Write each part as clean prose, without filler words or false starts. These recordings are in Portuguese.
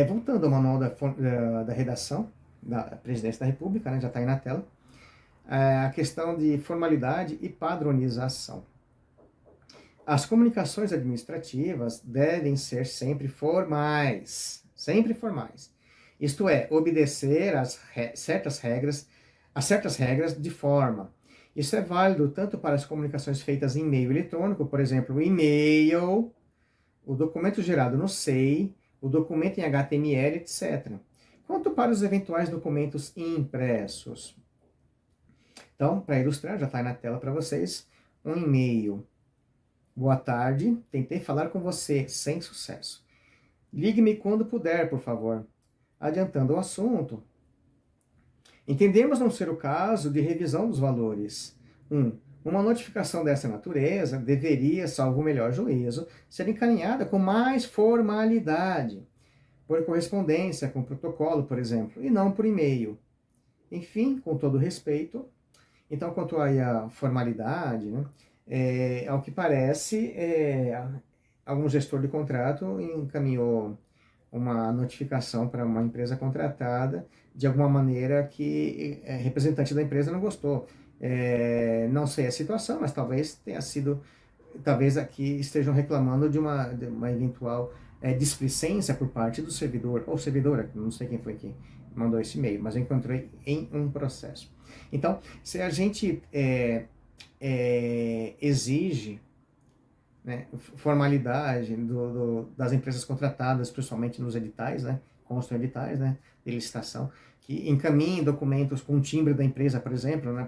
Voltando ao manual da redação da Presidência da República, né, já está aí na tela, a questão de formalidade e padronização. As comunicações administrativas devem ser sempre formais. Isto é, obedecer a certas regras de forma. Isso é válido tanto para as comunicações feitas em meio eletrônico, por exemplo, o e-mail, o documento gerado no SEI, o documento em HTML, etc., quanto para os eventuais documentos impressos. Então, para ilustrar, já está aí na tela para vocês, um e-mail. Boa tarde, tentei falar com você, sem sucesso. Ligue-me quando puder, por favor. Adiantando o assunto, entendemos não ser o caso de revisão dos valores. 1. Uma notificação dessa natureza deveria, salvo o melhor juízo, ser encaminhada com mais formalidade, por correspondência com protocolo, por exemplo, e não por e-mail. Enfim, com todo respeito, então, quanto aí à formalidade, né, ao que parece, algum gestor de contrato encaminhou uma notificação para uma empresa contratada de alguma maneira que representante da empresa não gostou. Não sei a situação, mas talvez tenha sido, talvez aqui estejam reclamando de uma eventual displicência por parte do servidor, ou servidora, não sei quem foi que mandou esse e-mail, mas eu encontrei em um processo. Então, se a gente exige, né, formalidade das empresas contratadas, principalmente nos editais, né, constam editais, né, de licitação, que encaminhem documentos com o timbre da empresa, por exemplo, né,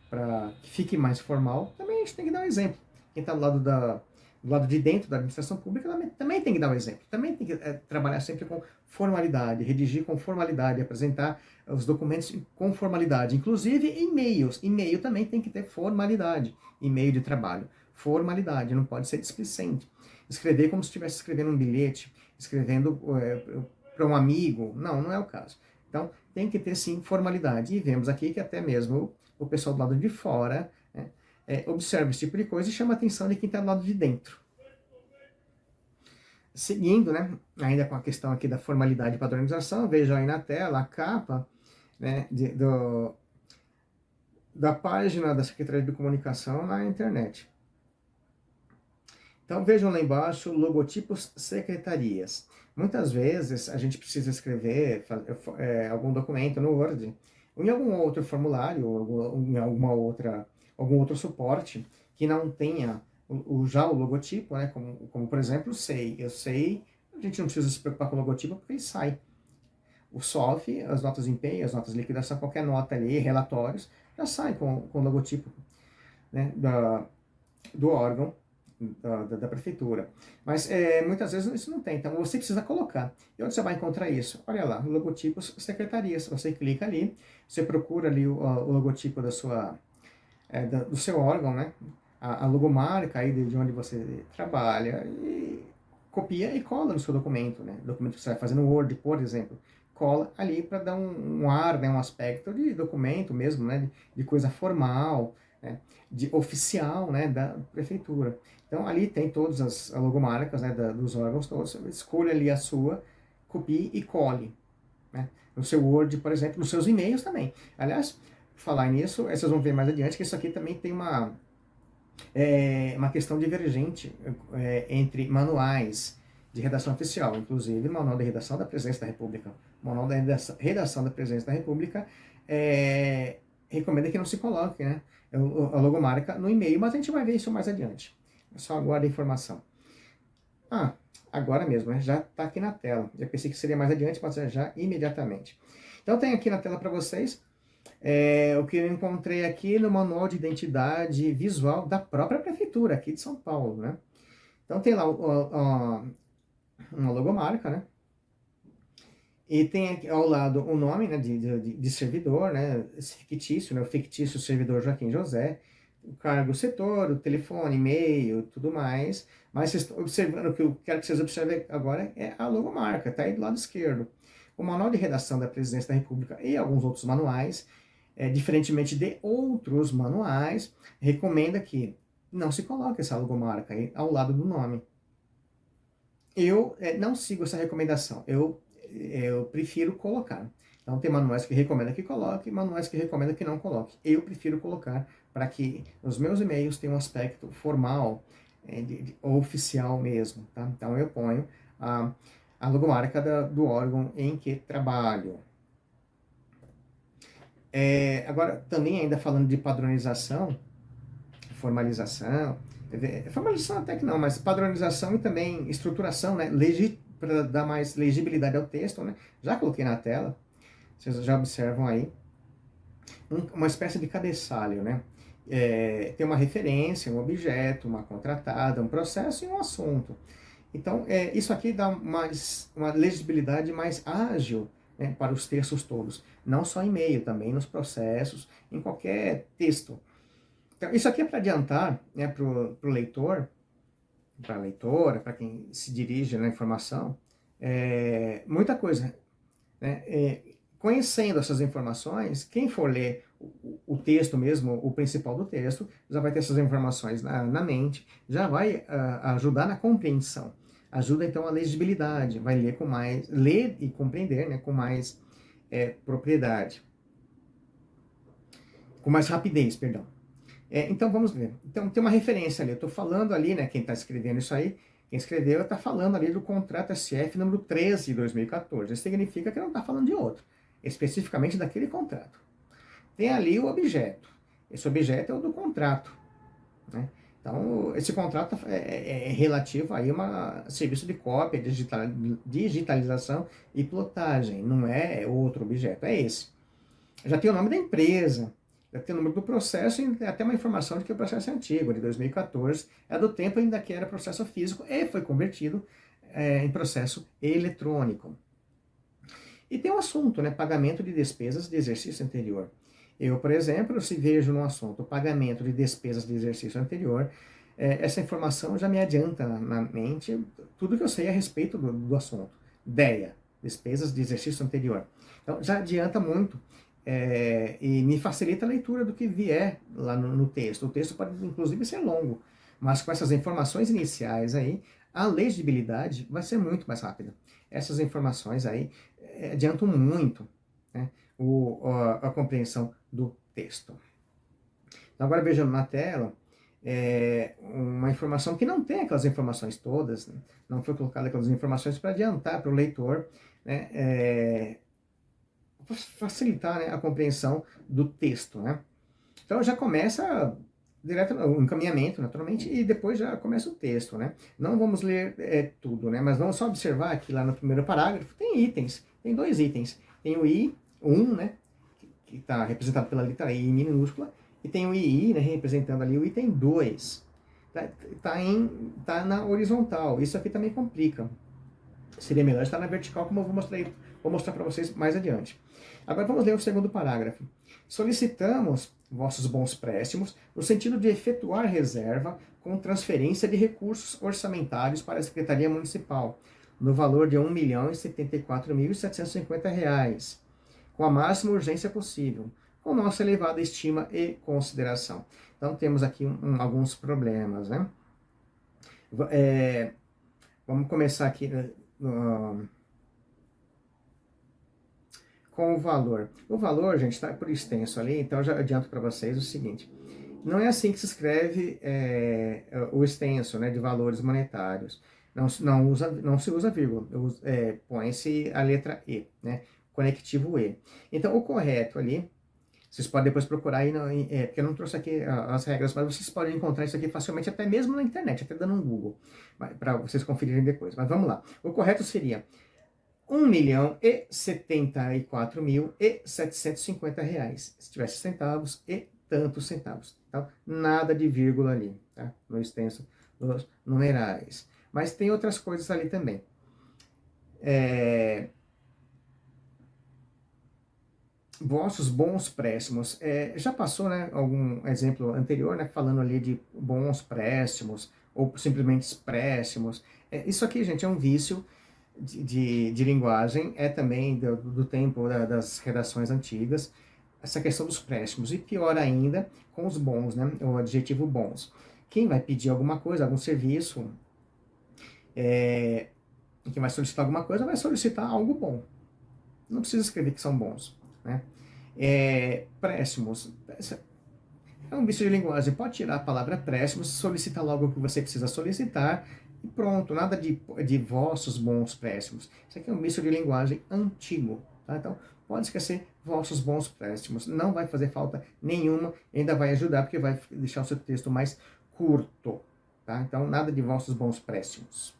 para que fique mais formal, também a gente tem que dar um exemplo. Quem está do lado de dentro da administração pública também tem que dar um exemplo, também tem que trabalhar sempre com formalidade, redigir com formalidade, apresentar os documentos com formalidade, inclusive e-mails. E-mail também tem que ter formalidade, e-mail de trabalho. Formalidade, não pode ser displicente. Escrever como se estivesse escrevendo um bilhete, escrevendo para um amigo, não é o caso. Então, tem que ter sim formalidade. E vemos aqui que até mesmo o pessoal do lado de fora, né, observa esse tipo de coisa e chama a atenção de quem está do lado de dentro. Seguindo, né, ainda com a questão aqui da formalidade e padronização, vejam aí na tela a capa, né, da página da Secretaria de Comunicação na internet. Então vejam lá embaixo, logotipos secretarias. Muitas vezes a gente precisa escrever algum documento no Word, ou em algum outro formulário, ou em algum outro suporte que não tenha já o logotipo, né? Como por exemplo o SEI. Eu sei, a gente não precisa se preocupar com o logotipo porque ele sai. O SOF, as notas de empenho, as notas de liquidação, qualquer nota ali, relatórios, já sai com o logotipo, né, do órgão da prefeitura. Mas muitas vezes isso não tem, então você precisa colocar. E onde você vai encontrar isso? Olha lá, logotipos secretarias. Você clica ali, você procura ali o logotipo do seu órgão, né? A logomarca aí de onde você trabalha, e copia e cola no seu documento, né? Documento que você vai fazer no Word, por exemplo. Cola ali para dar um ar, né, um aspecto de documento mesmo, né, de coisa formal, né, de oficial, né, da prefeitura. Então ali tem todas as logomarcas, né, dos órgãos todos. Escolha ali a sua, copie e cole, né, no seu Word, por exemplo, nos seus e-mails também. Aliás, falar nisso, vocês vão ver mais adiante que isso aqui também tem uma questão divergente entre manuais de redação oficial, inclusive o Manual de Redação da Presidência da República. O Manual da Redação da Presidência da República recomenda que não se coloque, né, a logomarca no e-mail, mas a gente vai ver isso mais adiante. Só aguarda a informação. Agora mesmo, né, já está aqui na tela. Já pensei que seria mais adiante, mas é já imediatamente. Então tem aqui na tela para vocês o que eu encontrei aqui no Manual de Identidade Visual da própria Prefeitura aqui de São Paulo, né? Então tem lá uma logomarca, né? E tem aqui ao lado o nome, né, de servidor, né, esse fictício, né, o fictício servidor Joaquim José, o cargo, o setor, o telefone, e-mail, tudo mais. Mas vocês estão observando, o que eu quero que vocês observem agora é a logomarca, tá aí do lado esquerdo. O Manual de Redação da Presidência da República e alguns outros manuais, diferentemente de outros manuais, recomenda que não se coloque essa logomarca aí ao lado do nome. Eu não sigo essa recomendação, eu prefiro colocar. Então, tem manuais que recomendam que coloque, manuais que recomendam que não coloque. Eu prefiro colocar para que os meus e-mails tenham um aspecto formal, oficial mesmo, tá? Então, eu ponho a logomarca do órgão em que trabalho. Agora, também ainda falando de padronização, formalização até que não, mas padronização e também estruturação, né? Para dar mais legibilidade ao texto, né? Já coloquei na tela, vocês já observam aí, uma espécie de cabeçalho, né? Tem uma referência, um objeto, uma contratada, um processo e um assunto. Então, isso aqui dá uma legibilidade mais ágil, né, para os textos todos. Não só e-mail, também nos processos, em qualquer texto. Então, isso aqui é para adiantar, né, para o leitor, para a leitora, para quem se dirige na informação, muita coisa. Né? Conhecendo essas informações, quem for ler o texto mesmo, o principal do texto, já vai ter essas informações na mente, já vai ajudar na compreensão. Ajuda então a legibilidade, vai ler e compreender, né, com mais propriedade. Com mais rapidez, perdão. Então vamos ver. Então tem uma referência ali, eu estou falando ali, né, quem está escrevendo isso aí, quem escreveu está falando ali do contrato SF número 13 de 2014. Isso significa que não está falando de outro, especificamente daquele contrato. Tem ali o objeto. Esse objeto é o do contrato, né? Então, esse contrato é relativo aí a um serviço de cópia, digitalização e plotagem. Não é outro objeto, é esse. Já tem o nome da empresa, já tem o número do processo e até uma informação de que o processo é antigo, de 2014, é do tempo ainda que era processo físico e foi convertido em processo eletrônico. E tem um assunto, né, pagamento de despesas de exercício anterior. Eu, por exemplo, se vejo no assunto pagamento de despesas de exercício anterior, essa informação já me adianta na mente tudo que eu sei a respeito do assunto. DEA, despesas de exercício anterior. Então, já adianta muito e me facilita a leitura do que vier lá no texto. O texto pode, inclusive, ser longo, mas com essas informações iniciais aí, a legibilidade vai ser muito mais rápida. Essas informações aí adiantam muito, né, a compreensão do texto. Então, agora vejam na tela uma informação que não tem aquelas informações todas, né? Não foi colocada aquelas informações para adiantar para o leitor, né, facilitar, né, a compreensão do texto. Né? Então já começa direto o encaminhamento, naturalmente, e depois já começa o texto. Né? Não vamos ler tudo, né? Mas vamos só observar que lá no primeiro parágrafo tem itens, tem 2 itens. Tem o I1, né, que está representado pela letra I minúscula, e tem o II, né, representando ali o item 2. Tá na horizontal. Isso aqui também complica. Seria melhor estar na vertical, como eu vou mostrar para vocês mais adiante. Agora vamos ler o segundo parágrafo. Solicitamos vossos bons préstimos no sentido de efetuar reserva com transferência de recursos orçamentários para a Secretaria Municipal, no valor de R$ 1.074.750, com a máxima urgência possível, com nossa elevada estima e consideração. Então temos aqui alguns problemas, né? Vamos começar aqui com o valor. O valor, gente, está por extenso ali, então eu já adianto para vocês o seguinte. Não é assim que se escreve o extenso, né, de valores monetários. Não se usa vírgula, põe-se a letra E, né, conectivo E. Então, o correto ali, vocês podem depois procurar aí, porque eu não trouxe aqui as regras, mas vocês podem encontrar isso aqui facilmente, até mesmo na internet, até dando um Google, para vocês conferirem depois. Mas vamos lá. O correto seria R$ 1.074.750. Se tivesse centavos e tantos centavos. Então, nada de vírgula ali, tá? No extenso dos numerais. Mas tem outras coisas ali também. Vossos bons préstimos. Já passou, né, algum exemplo anterior, né, falando ali de bons préstimos ou simplesmente préstimos. Isso aqui, gente, é um vício de linguagem, também do tempo das redações antigas, essa questão dos préstimos, e pior ainda, com os bons, né, o adjetivo bons. Quem vai pedir alguma coisa, algum serviço, que vai solicitar alguma coisa, vai solicitar algo bom. Não precisa escrever que são bons, né? Préstimos. É um vício de linguagem. Pode tirar a palavra préstimos, solicita logo o que você precisa solicitar e pronto. Nada de vossos bons préstimos. Isso aqui é um vício de linguagem antigo, tá? Então, pode esquecer vossos bons préstimos. Não vai fazer falta nenhuma, ainda vai ajudar, porque vai deixar o seu texto mais curto, tá? Então, nada de vossos bons préstimos.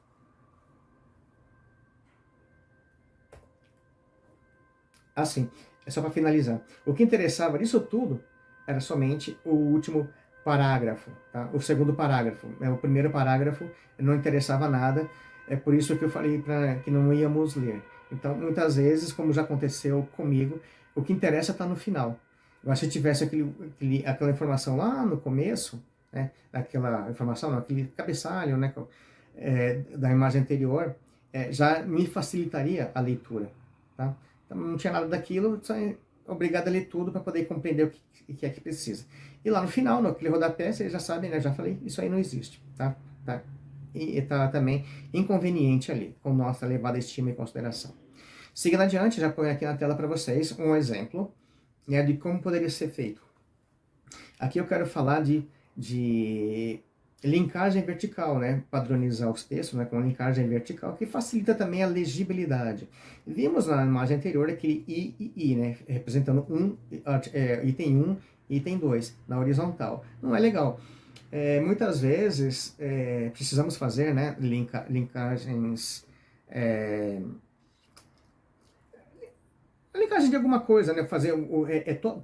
Assim, é só para finalizar. O que interessava nisso tudo era somente o último parágrafo, tá? O segundo parágrafo. O primeiro parágrafo não interessava nada, é por isso que eu falei que não íamos ler. Então, muitas vezes, como já aconteceu comigo, o que interessa está no final. Mas se tivesse aquela informação lá no começo, né, aquela informação, não, aquele cabeçalho, né, da imagem anterior, já me facilitaria a leitura, tá? Então, não tinha nada daquilo, só é obrigado a ler tudo para poder compreender o que é que precisa. E lá no final, no aquele rodapé, vocês já sabem, né? Já falei, isso aí não existe, tá? E tá também inconveniente ali, com nossa elevada estima e consideração. Seguindo adiante, já ponho aqui na tela para vocês um exemplo, né, de como poderia ser feito. Aqui eu quero falar de linkagem vertical, né? Padronizar os textos, né, com linkagem vertical, que facilita também a legibilidade. Vimos na imagem anterior aquele I e I, né? Representando item 1 e item 2, na horizontal. Não é legal. Muitas vezes precisamos fazer, né, linkagens... A linkagem de alguma coisa, né? Fazer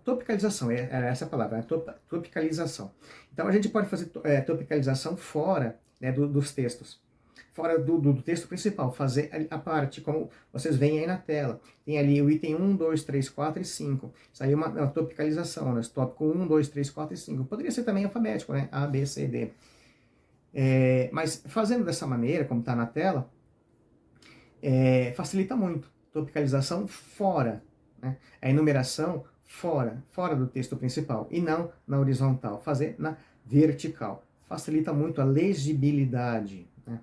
topicalização, era essa a palavra, topicalização. Então a gente pode fazer topicalização fora, né, dos textos, fora do texto principal, fazer a parte, como vocês veem aí na tela. Tem ali o item 1, 2, 3, 4 e 5. Isso aí é uma topicalização, né? Tópico 1, 2, 3, 4 e 5. Poderia ser também alfabético, né? A, B, C, D. Mas fazendo dessa maneira, como está na tela, facilita muito. Topicalização fora, né? A enumeração fora do texto principal, e não na horizontal, fazer na vertical. Facilita muito a legibilidade, né?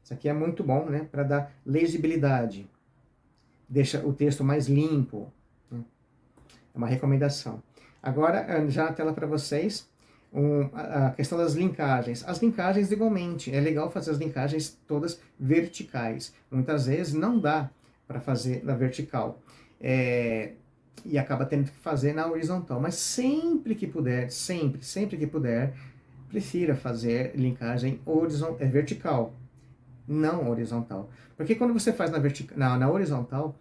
Isso aqui é muito bom, né, para dar legibilidade. Deixa o texto mais limpo, né? É uma recomendação. Agora, já na tela para vocês, a questão das linkagens. As linkagens, igualmente, é legal fazer as linkagens todas verticais. Muitas vezes não dá para fazer na vertical. E acaba tendo que fazer na horizontal. Mas sempre que puder, sempre que puder, prefira fazer linkagem vertical, não horizontal. Porque quando você faz na horizontal,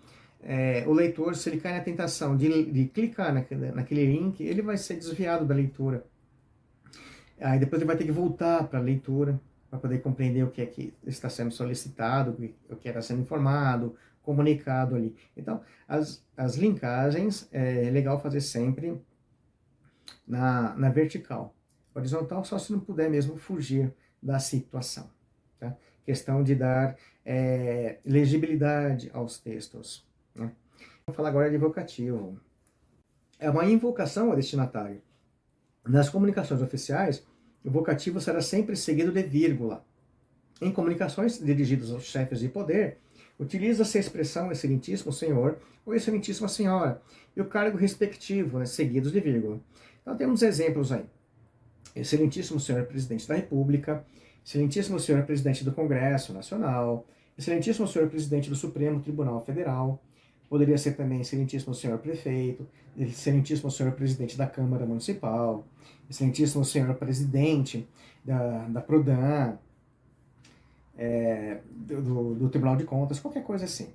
o leitor, se ele cai na tentação de clicar naquele link, ele vai ser desviado da leitura. Aí depois ele vai ter que voltar para a leitura, para poder compreender o que é que está sendo solicitado, o que está sendo informado, comunicado ali. Então, as linkagens é legal fazer sempre na vertical. Horizontal só se não puder mesmo fugir da situação. Tá? Questão de dar legibilidade aos textos, né? Vou falar agora de vocativo. É uma invocação ao destinatário. Nas comunicações oficiais, o vocativo será sempre seguido de vírgula. Em comunicações dirigidas aos chefes de poder, utiliza-se a expressão excelentíssimo senhor ou excelentíssima senhora e o cargo respectivo, né, seguidos de vírgula. Então temos exemplos aí. Excelentíssimo senhor presidente da República, excelentíssimo senhor presidente do Congresso Nacional, excelentíssimo senhor presidente do Supremo Tribunal Federal, poderia ser também excelentíssimo senhor prefeito, excelentíssimo senhor presidente da Câmara Municipal, excelentíssimo senhor presidente da Prodan, do Tribunal de Contas, qualquer coisa assim.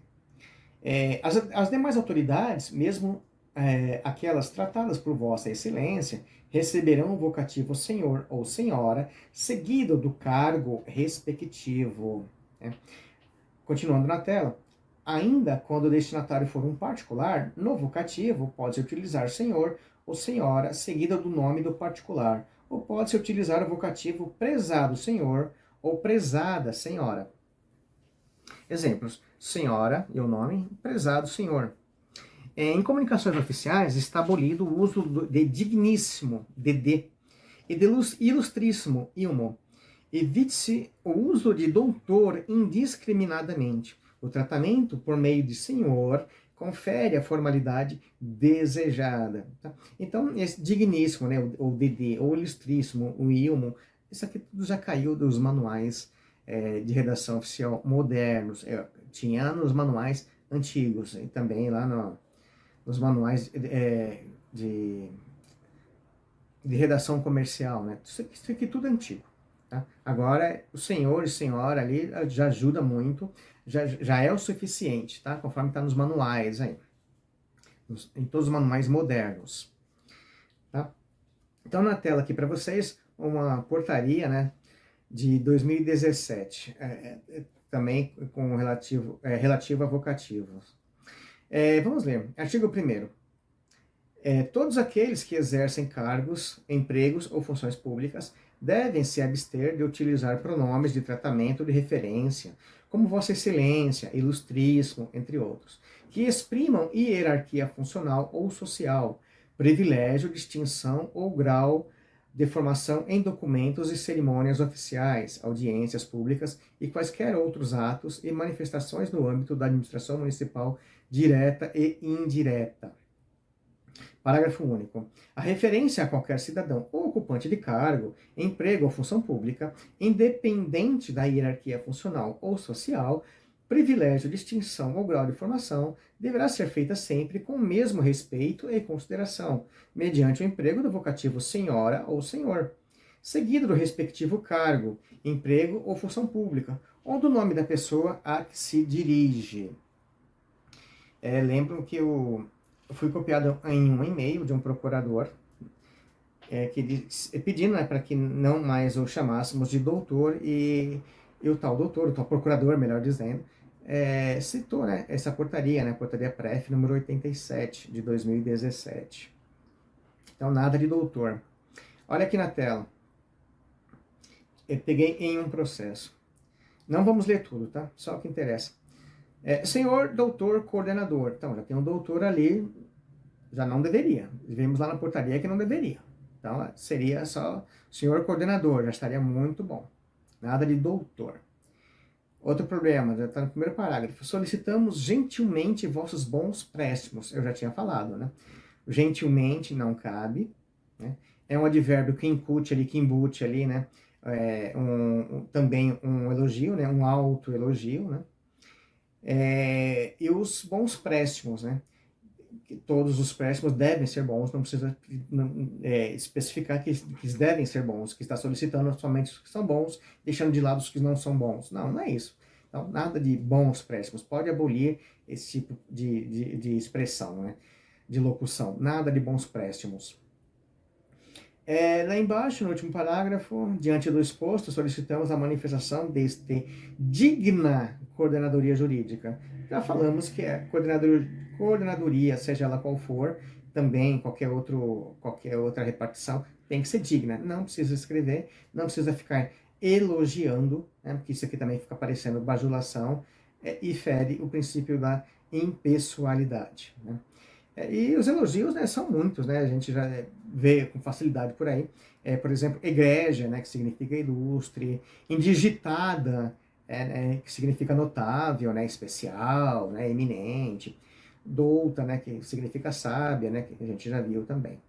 As demais autoridades, mesmo aquelas tratadas por Vossa Excelência, receberão o vocativo senhor ou senhora, seguido do cargo respectivo. Né? Continuando na tela. Ainda quando o destinatário for um particular, no vocativo pode-se utilizar senhor ou senhora, seguida do nome do particular, ou pode-se utilizar o vocativo prezado senhor ou prezada senhora. Exemplos: senhora e o nome, prezado senhor. Em comunicações oficiais está abolido o uso de digníssimo, DD, e de ilustríssimo, ilmo. Evite-se o uso de doutor indiscriminadamente. O tratamento por meio de senhor confere a formalidade desejada. Tá? Então, esse digníssimo, né, o DD, o ilustríssimo, o ilmo, isso aqui tudo já caiu dos manuais de redação oficial modernos. Tinha nos manuais antigos, e também lá nos manuais de, de redação comercial. Né? Isso aqui tudo é antigo. Tá? Agora, o senhor e senhora ali já ajuda muito, já é o suficiente, tá? Conforme está nos manuais aí, em todos os manuais modernos. Tá? Então, na tela aqui para vocês, uma portaria, né, de 2017, também com relativo a vocativos. Vamos ler. Artigo 1º. Todos aqueles que exercem cargos, empregos ou funções públicas devem se abster de utilizar pronomes de tratamento de referência, como Vossa Excelência, Ilustríssimo, entre outros, que exprimam hierarquia funcional ou social, privilégio, distinção ou grau de formação em documentos e cerimônias oficiais, audiências públicas e quaisquer outros atos e manifestações no âmbito da administração municipal direta e indireta. Parágrafo único. A referência a qualquer cidadão ou ocupante de cargo, emprego ou função pública, independente da hierarquia funcional ou social, privilégio, distinção ou grau de formação, deverá ser feita sempre com o mesmo respeito e consideração, mediante o emprego do vocativo senhora ou senhor, seguido do respectivo cargo, emprego ou função pública, ou do nome da pessoa a que se dirige. Lembram que eu fui copiado em um e-mail de um procurador pedindo, né, para que não mais o chamássemos de doutor, e o tal doutor, o tal procurador, melhor dizendo, citou, né, essa portaria, né, portaria PREF número 87 de 2017. Então, nada de doutor. Olha aqui na tela. Eu peguei em um processo. Não vamos ler tudo, tá? Só o que interessa. Senhor doutor coordenador. Então, já tem um doutor ali, já não deveria. Vimos lá na portaria que não deveria. Então, seria só senhor coordenador, já estaria muito bom. Nada de doutor. Outro problema, já está no primeiro parágrafo. Solicitamos gentilmente vossos bons préstimos. Eu já tinha falado, né? Gentilmente não cabe. Né? É um advérbio que incute ali, que embute ali, né? Também um elogio, né? Um autoelogio, né? E os bons préstimos, né? Que todos os préstimos devem ser bons, não precisa especificar que devem ser bons, que está solicitando somente os que são bons, deixando de lado os que não são bons. Não, não é isso. Então, nada de bons préstimos. Pode abolir esse tipo de expressão, né? De locução. Nada de bons préstimos. Lá embaixo, no último parágrafo, diante do exposto, solicitamos a manifestação deste digna coordenadoria jurídica. Já falamos que a coordenadoria, seja ela qual for, também qualquer outra repartição, tem que ser digna. Não precisa escrever, não precisa ficar elogiando, né, porque isso aqui também fica parecendo bajulação, e fere o princípio da impessoalidade. Né? E os elogios, né, são muitos, né? A gente já vê com facilidade por aí. Por exemplo, egrégia, né, que significa ilustre, indigitada, que significa notável, né, especial, né, eminente, douta, né, que significa sábia, né, que a gente já viu também.